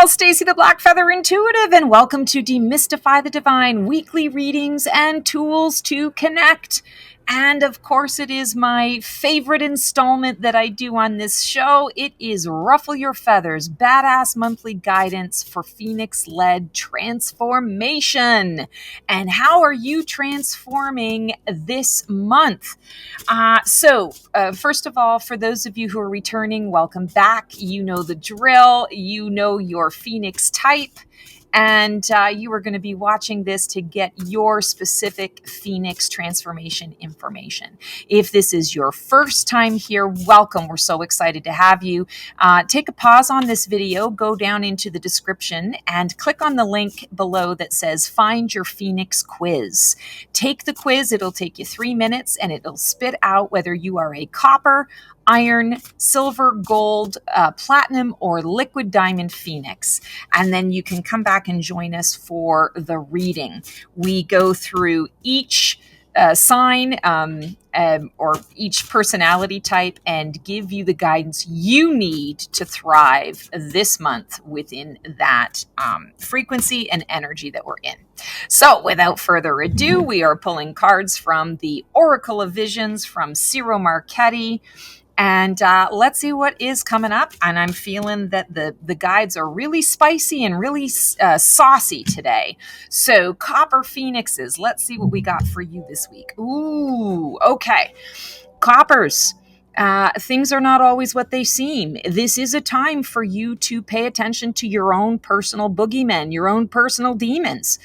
pal, Stacy the Black Feather Intuitive, and welcome to Demystify the Divine, weekly readings and tools to connect. And of course, it is my favorite installment that I do on this show. It is Ruffle Your Feathers, badass monthly guidance for Phoenix-led transformation. And how are you transforming this month? First of all, for those of you who are returning, welcome back. You know the drill. You know your Phoenix type. And you are going to be watching this to get your specific Phoenix transformation information. If this is your first time here, welcome. We're so excited to have you. Take a pause on this video, go down into the description, and click on the link below that says Find Your Phoenix Quiz. Take the quiz. It'll take you 3 minutes, and it'll spit out whether you are a copper, iron, silver, gold, platinum, or liquid diamond Phoenix. And then you can come back and join us for the reading. We go through each sign or each personality type and give you the guidance you need to thrive this month within that frequency and energy that we're in. So without further ado, we are pulling cards from the Oracle of Visions from Ciro Marchetti. And let's see what is coming up. And I'm feeling that the guides are really spicy and really saucy today. So Copper Phoenixes, let's see what we got for you this week. Ooh, okay. Coppers, things are not always what they seem. This is a time for you to pay attention to your own personal boogeymen, your own personal demons.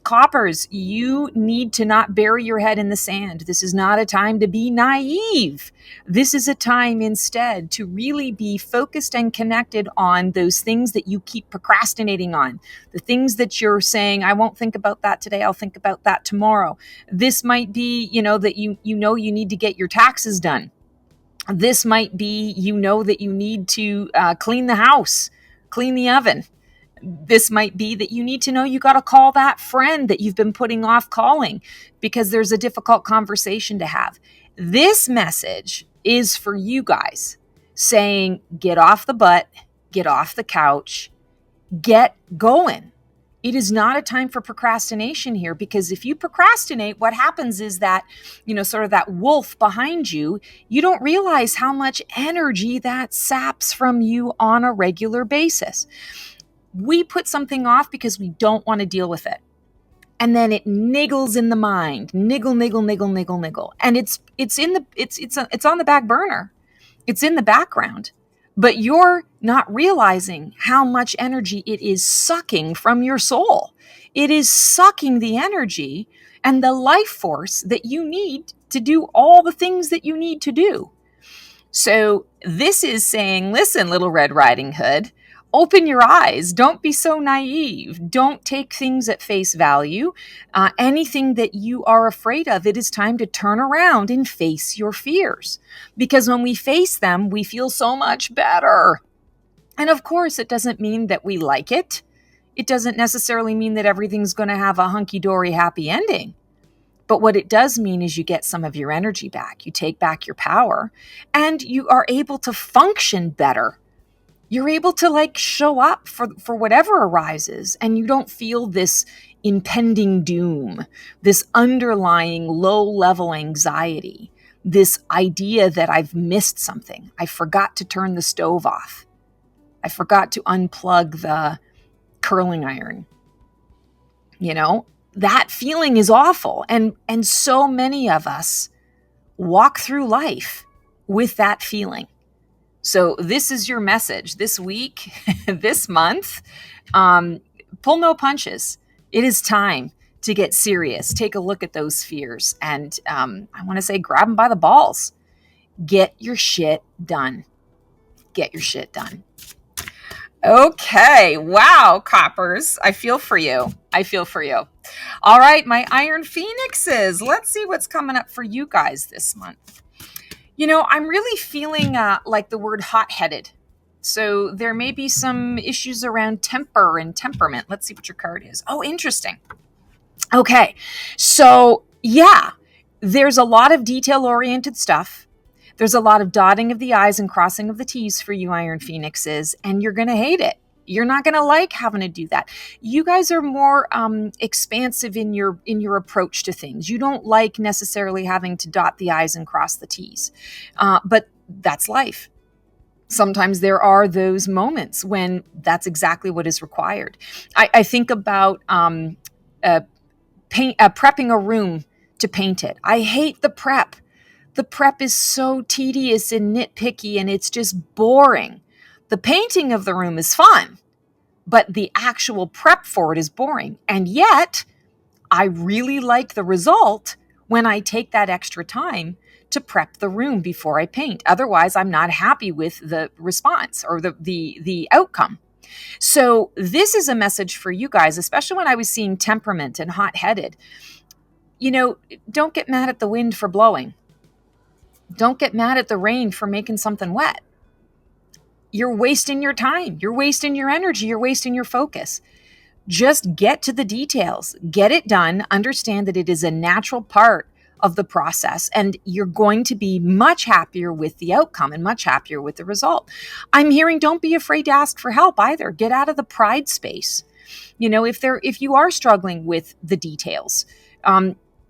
Coppers, you need to not bury your head in the sand. This is not a time to be naive. This is a time instead to really be focused and connected on those things that you keep procrastinating on. The things that you're saying, I won't think about that today, I'll think about that tomorrow. This might be, that you need to get your taxes done. This might be, that you need to clean the house, clean the oven. This might be that you need to know you got to call that friend that you've been putting off calling because there's a difficult conversation to have. This message is for you guys saying, get off the butt, get off the couch, get going. It is not a time for procrastination here, because if you procrastinate, what happens is that, sort of that wolf behind you, you don't realize how much energy that saps from you on a regular basis. We put something off because we don't want to deal with it. And then it niggles in the mind, niggle. And it's on the back burner. It's in the background, but you're not realizing how much energy it is sucking from your soul. It is sucking the energy and the life force that you need to do all the things that you need to do. So this is saying, listen, Little Red Riding Hood, open your eyes. Don't be so naive. Don't take things at face value. Anything that you are afraid of, it is time to turn around and face your fears. Because when we face them, we feel so much better. And of course, it doesn't mean that we like it. It doesn't necessarily mean that everything's going to have a hunky-dory happy ending. But what it does mean is you get some of your energy back. You take back your power, and you are able to function better. You're able to show up for whatever arises, and you don't feel this impending doom, this underlying low-level anxiety, this idea that I've missed something. I forgot to turn the stove off. I forgot to unplug the curling iron. That feeling is awful. And so many of us walk through life with that feeling. So this is your message this week, this month. Pull no punches. It is time to get serious. Take a look at those fears. And I want to say, grab them by the balls. Get your shit done. Get your shit done. Okay. Wow, Coppers. I feel for you. All right, my Iron Phoenixes. Let's see what's coming up for you guys this month. I'm really feeling like the word hot-headed. So there may be some issues around temper and temperament. Let's see what your card is. Oh, interesting. Okay. So yeah, there's a lot of detail-oriented stuff. There's a lot of dotting of the I's and crossing of the T's for you Iron Phoenixes, and you're going to hate it. You're not going to like having to do that. You guys are more expansive in your approach to things. You don't like necessarily having to dot the I's and cross the T's, but that's life. Sometimes there are those moments when that's exactly what is required. I think about prepping a room to paint it. I hate the prep. The prep is so tedious and nitpicky, and it's just boring. The painting of the room is fun, but the actual prep for it is boring. And yet, I really like the result when I take that extra time to prep the room before I paint. Otherwise, I'm not happy with the response or the outcome. So this is a message for you guys, especially when I was seeing temperament and hot-headed. Don't get mad at the wind for blowing. Don't get mad at the rain for making something wet. You're wasting your time. You're wasting your energy. You're wasting your focus. Just get to the details. Get it done. Understand that it is a natural part of the process, and you're going to be much happier with the outcome and much happier with the result. I'm hearing don't be afraid to ask for help either. Get out of the pride space. If you are struggling with the details,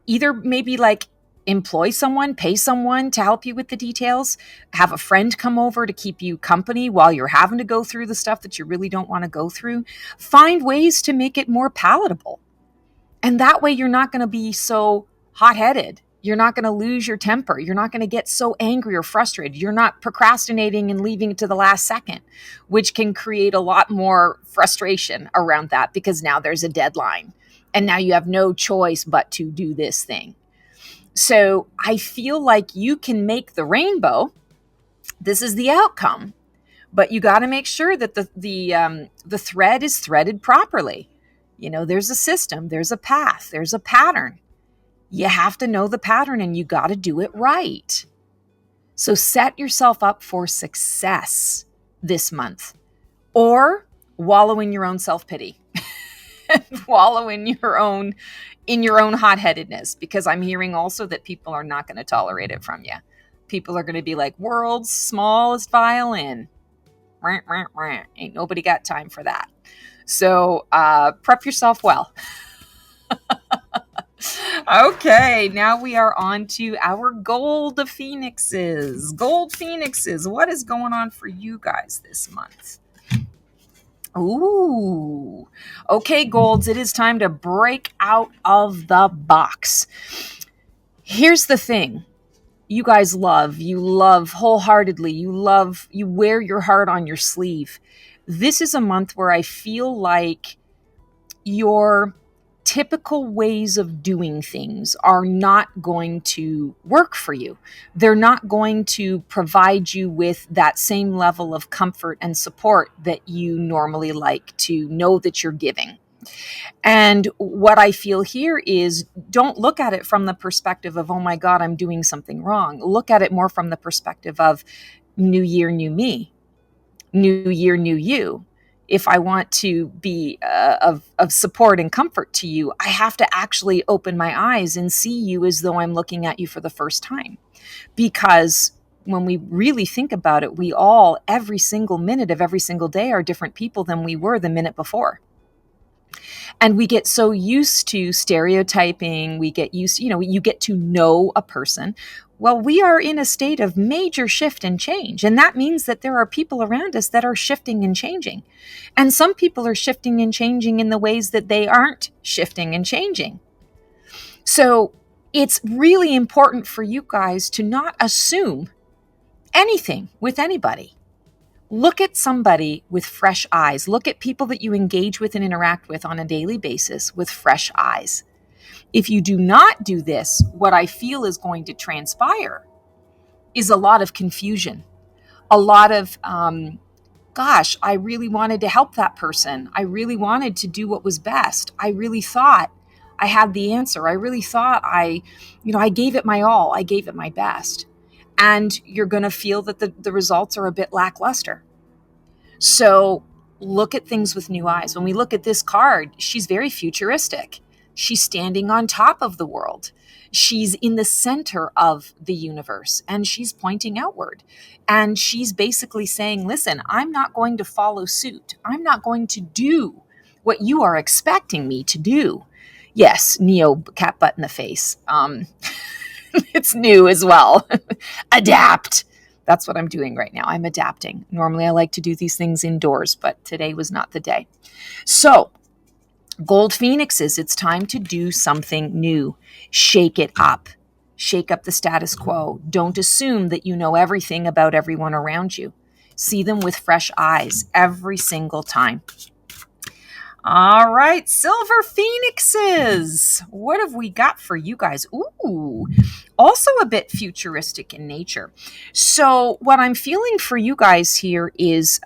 either maybe like employ someone, pay someone to help you with the details, have a friend come over to keep you company while you're having to go through the stuff that you really don't want to go through. Find ways to make it more palatable. And that way you're not going to be so hot-headed. You're not going to lose your temper. You're not going to get so angry or frustrated. You're not procrastinating and leaving it to the last second, which can create a lot more frustration around that because now there's a deadline and now you have no choice but to do this thing. So I feel like you can make the rainbow. This is the outcome, but you got to make sure that the thread is threaded properly. There's a system, there's a path, there's a pattern. You have to know the pattern and you got to do it right. So set yourself up for success this month, or wallow in your own self-pity. Wallow in your own hot-headedness, because I'm hearing also that people are not going to tolerate it from you. People are going to be like, world's smallest violin. Ain't nobody got time for that. So prep yourself well. Okay, now we are on to our gold phoenixes. Gold phoenixes, what is going on for you guys this month? Ooh, okay, golds, it is time to break out of the box. Here's the thing. You guys you love wholeheartedly. You wear your heart on your sleeve. This is a month where I feel like your typical ways of doing things are not going to work for you. They're not going to provide you with that same level of comfort and support that you normally like to know that you're giving. And what I feel here is, don't look at it from the perspective of, oh my God, I'm doing something wrong. Look at it more from the perspective of new year, new me, new year, new you. If I want to be of support and comfort to you, I have to actually open my eyes and see you as though I'm looking at you for the first time. Because when we really think about it, we all, every single minute of every single day, are different people than we were the minute before. And we get so used to stereotyping, we get used, you get to know a person. Well, we are in a state of major shift and change. And that means that there are people around us that are shifting and changing. And some people are shifting and changing in the ways that they aren't shifting and changing. So it's really important for you guys to not assume anything with anybody. Look at somebody with fresh eyes. Look at people that you engage with and interact with on a daily basis with fresh eyes. If you do not do this, what I feel is going to transpire is a lot of confusion, a lot of, gosh, I really wanted to help that person. I really wanted to do what was best. I really thought I had the answer. I really thought I gave it my all. I gave it my best. And you're going to feel that the results are a bit lackluster. So look at things with new eyes. When we look at this card, she's very futuristic. She's standing on top of the world. She's in the center of the universe, and she's pointing outward. And she's basically saying, listen, I'm not going to follow suit. I'm not going to do what you are expecting me to do. Yes, Neo cat butt in the face. It's new as well. Adapt. That's what I'm doing right now. I'm adapting. Normally I like to do these things indoors, but today was not the day. So, Gold Phoenixes, it's time to do something new. Shake it up. Shake up the status quo. Don't assume that you know everything about everyone around you. See them with fresh eyes every single time. All right, Silver Phoenixes. What have we got for you guys? Ooh, also a bit futuristic in nature. So what I'm feeling for you guys here is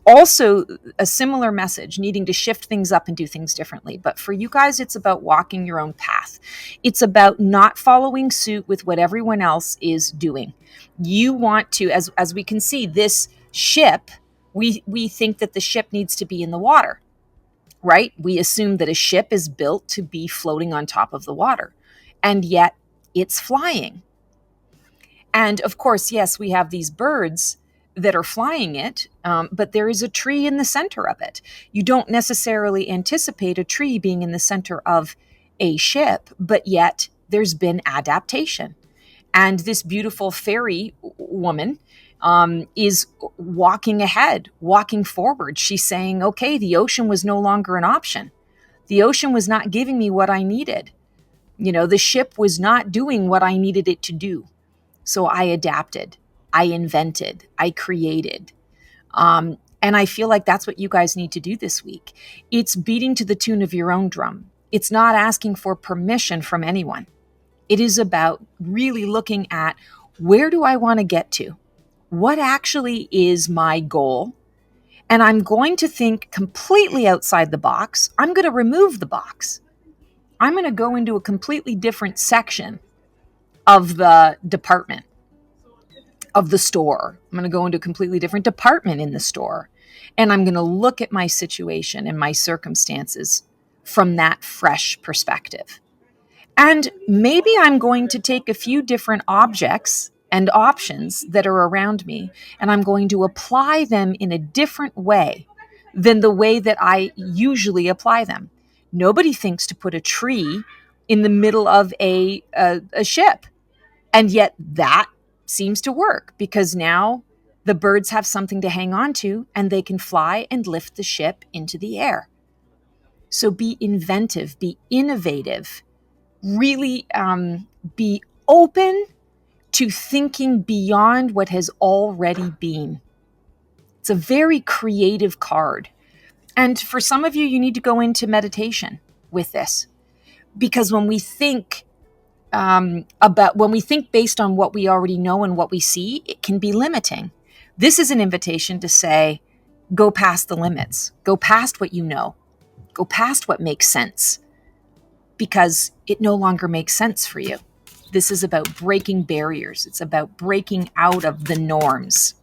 also a similar message, needing to shift things up and do things differently. But for you guys, it's about walking your own path. It's about not following suit with what everyone else is doing. You want to, as we can see, this ship, we think that the ship needs to be in the water. Right? We assume that a ship is built to be floating on top of the water, and yet it's flying. And of course, yes, we have these birds that are flying it, but there is a tree in the center of it. You don't necessarily anticipate a tree being in the center of a ship, but yet there's been adaptation. And this beautiful fairy woman is walking ahead, walking forward. She's saying, okay, the ocean was no longer an option. The ocean was not giving me what I needed. The ship was not doing what I needed it to do. So I adapted, I invented, I created. And I feel like that's what you guys need to do this week. It's beating to the tune of your own drum. It's not asking for permission from anyone. It is about really looking at, where do I want to get to? What actually is my goal? And I'm going to think completely outside the box. I'm going to remove the box. I'm going to go into a completely different section of the department, of the store. I'm going to go into a completely different department in the store. And I'm going to look at my situation and my circumstances from that fresh perspective. And maybe I'm going to take a few different objects and options that are around me, and I'm going to apply them in a different way than the way that I usually apply them. Nobody thinks to put a tree in the middle of a ship. And yet that seems to work, because now the birds have something to hang on to, and they can fly and lift the ship into the air. So be inventive, be innovative. Really be open to thinking beyond what has already been. It's a very creative card. And for some of you, you need to go into meditation with this. Because when we think based on what we already know and what we see, it can be limiting. This is an invitation to say, go past the limits, go past what you know, go past what makes sense. Because it no longer makes sense for you. This is about breaking barriers. It's about breaking out of the norms.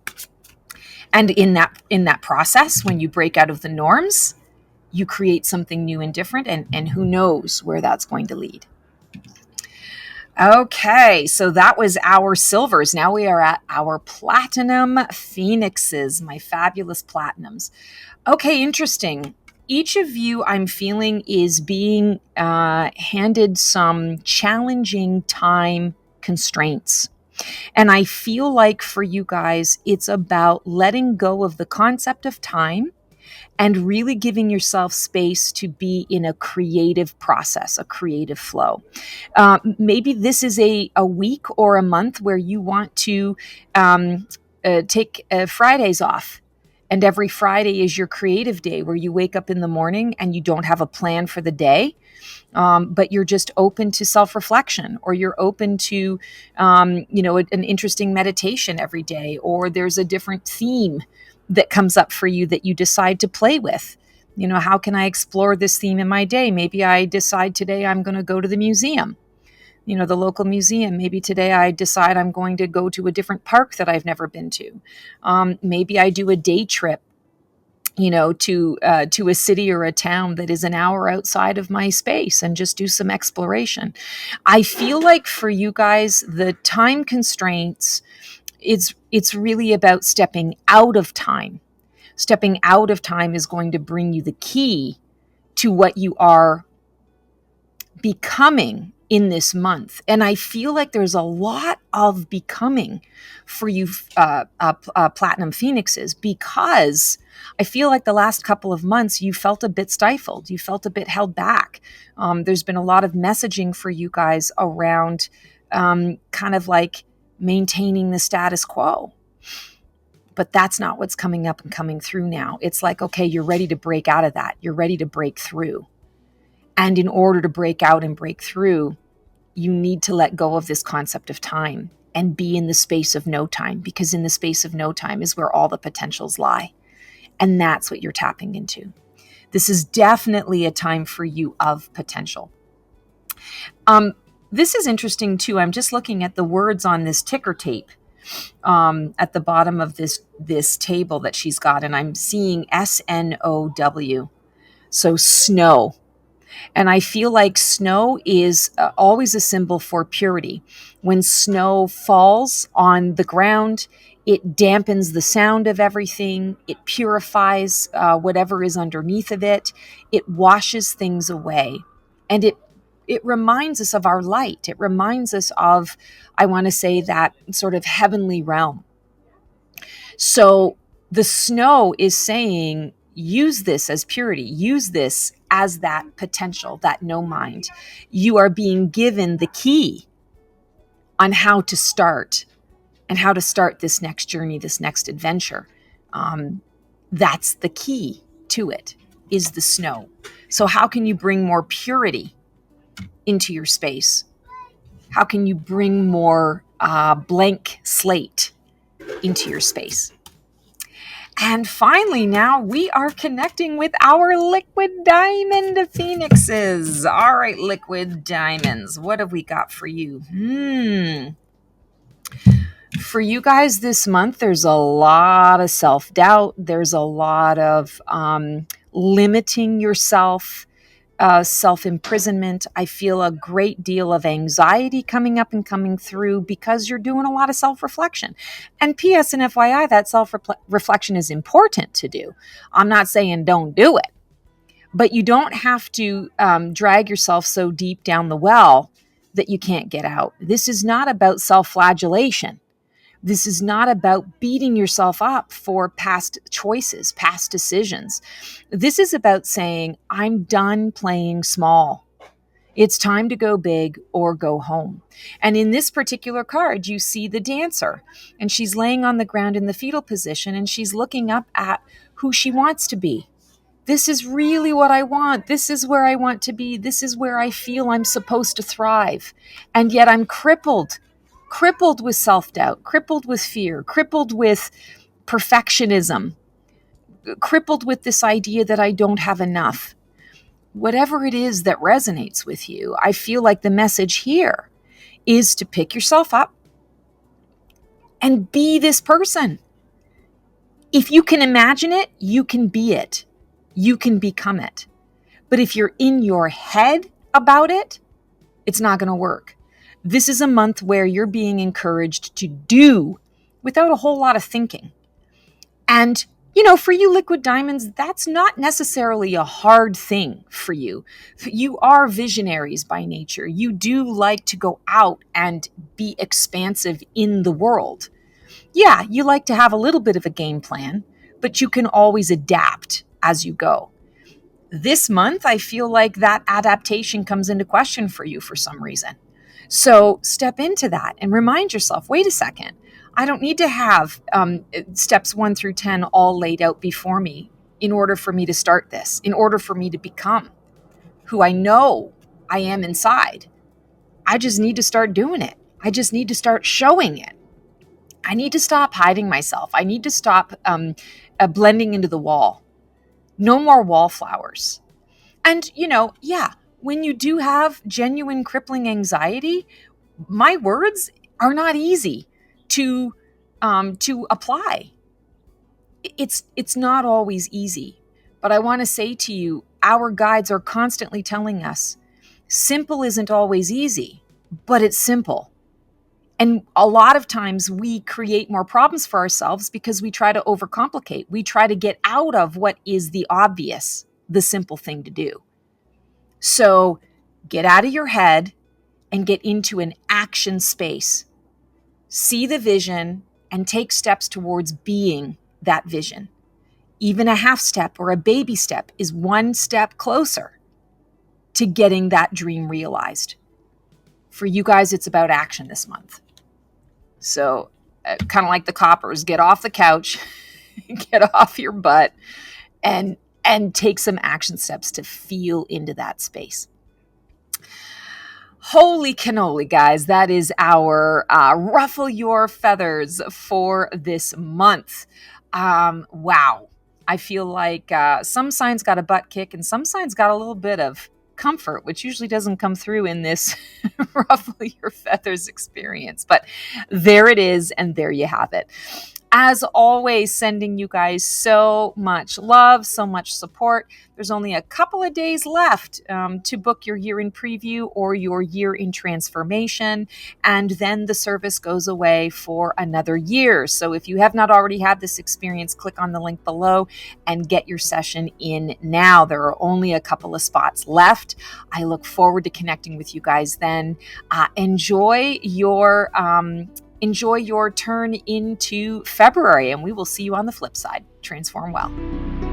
And in that process, when you break out of the norms, you create something new and different, and who knows where that's going to lead. Okay, so that was our silvers. Now we are at our platinum phoenixes, my fabulous platinums. Okay, interesting. Each of you, I'm feeling, is being handed some challenging time constraints. And I feel like for you guys, it's about letting go of the concept of time and really giving yourself space to be in a creative process, a creative flow. Maybe this is a week or a month where you want to take Fridays off. And every Friday is your creative day, where you wake up in the morning and you don't have a plan for the day, but you're just open to self-reflection, or you're open to, an interesting meditation every day, or there's a different theme that comes up for you that you decide to play with. How can I explore this theme in my day? Maybe I decide today I'm going to go to the museum, the local museum. Maybe today I decide I'm going to go to a different park that I've never been to. Maybe I do a day trip to a city or a town that is an hour outside of my space and just do some exploration. I feel like for you guys, the time constraints, it's really about stepping out of time. Stepping out of time is going to bring you the key to what you are becoming in this month. And I feel like there's a lot of becoming for you Platinum Phoenixes, because I feel like the last couple of months you felt a bit stifled. You felt a bit held back. There's been a lot of messaging for you guys around kind of like maintaining the status quo. But that's not what's coming up and coming through now. It's like, okay, you're ready to break out of that. You're ready to break through. And in order to break out and break through, you need to let go of this concept of time and be in the space of no time, because in the space of no time is where all the potentials lie. And that's what you're tapping into. This is definitely a time for you of potential. This is interesting too. I'm just looking at the words on this ticker tape at the bottom of this table that she's got, and I'm seeing SNOW. So snow. And I feel like snow is always a symbol for purity. When snow falls on the ground, it dampens the sound of everything. It purifies whatever is underneath of it. It washes things away. And it reminds us of our light. It reminds us of, I want to say, that sort of heavenly realm. So the snow is saying, use this as purity. Use this as that potential, that no mind. You are being given the key on how to start and how to start this next journey, this next adventure. That's the key to it, is the snow. So how can you bring more purity into your space? How can you bring more blank slate into your space? And finally, now we are connecting with our liquid diamond phoenixes. All right, liquid diamonds, what have we got for you? For you guys this month, there's a lot of self-doubt. There's a lot of limiting yourself, self-imprisonment. I feel a great deal of anxiety coming up and coming through because you're doing a lot of self-reflection. And P.S. and FYI, that self-reflection is important to do. I'm not saying don't do it, but you don't have to drag yourself so deep down the well that you can't get out. This is not about self-flagellation. This is not about beating yourself up for past choices, past decisions. This is about saying, I'm done playing small. It's time to go big or go home. And in this particular card, you see the dancer, and she's laying on the ground in the fetal position, and she's looking up at who she wants to be. This is really what I want. This is where I want to be. This is where I feel I'm supposed to thrive. And yet I'm crippled with self-doubt, crippled with fear, crippled with perfectionism, crippled with this idea that I don't have enough. Whatever it is that resonates with you, I feel like the message here is to pick yourself up and be this person. If you can imagine it, you can be it. You can become it. But if you're in your head about it, it's not going to work. This is a month where you're being encouraged to do without a whole lot of thinking. And, for you liquid diamonds, that's not necessarily a hard thing for you. You are visionaries by nature. You do like to go out and be expansive in the world. Yeah, you like to have a little bit of a game plan, but you can always adapt as you go. This month, I feel like that adaptation comes into question for you for some reason. So step into that and remind yourself, wait a second, I don't need to have steps 1 through 10 all laid out before me in order for me to start this, in order for me to become who I know I am inside. I just need to start doing it. I just need to start showing it. I need to stop hiding myself. I need to stop blending into the wall. No more wallflowers. And, when you do have genuine crippling anxiety, my words are not easy to apply. It's not always easy, but I want to say to you, our guides are constantly telling us simple isn't always easy, but it's simple. And a lot of times we create more problems for ourselves because we try to overcomplicate. We try to get out of what is the obvious, the simple thing to do. So get out of your head and get into an action space. See the vision and take steps towards being that vision. Even a half step or a baby step is one step closer to getting that dream realized. For you guys, it's about action this month. So kind of like the coppers, get off the couch, get off your butt, and take some action steps to feel into that space. Holy cannoli, guys. That is our Ruffle Your Feathers for this month. Wow. I feel like some signs got a butt kick and some signs got a little bit of comfort, which usually doesn't come through in this Ruffle Your Feathers experience. But there it is, and there you have it. As always, sending you guys so much love, so much support. There's only a couple of days left to book your year in preview or your year in transformation, and then the service goes away for another year. So if you have not already had this experience, click on the link below and get your session in now. There are only a couple of spots left. I look forward to connecting with you guys then. Enjoy your turn into February, and we will see you on the flip side. Transform well.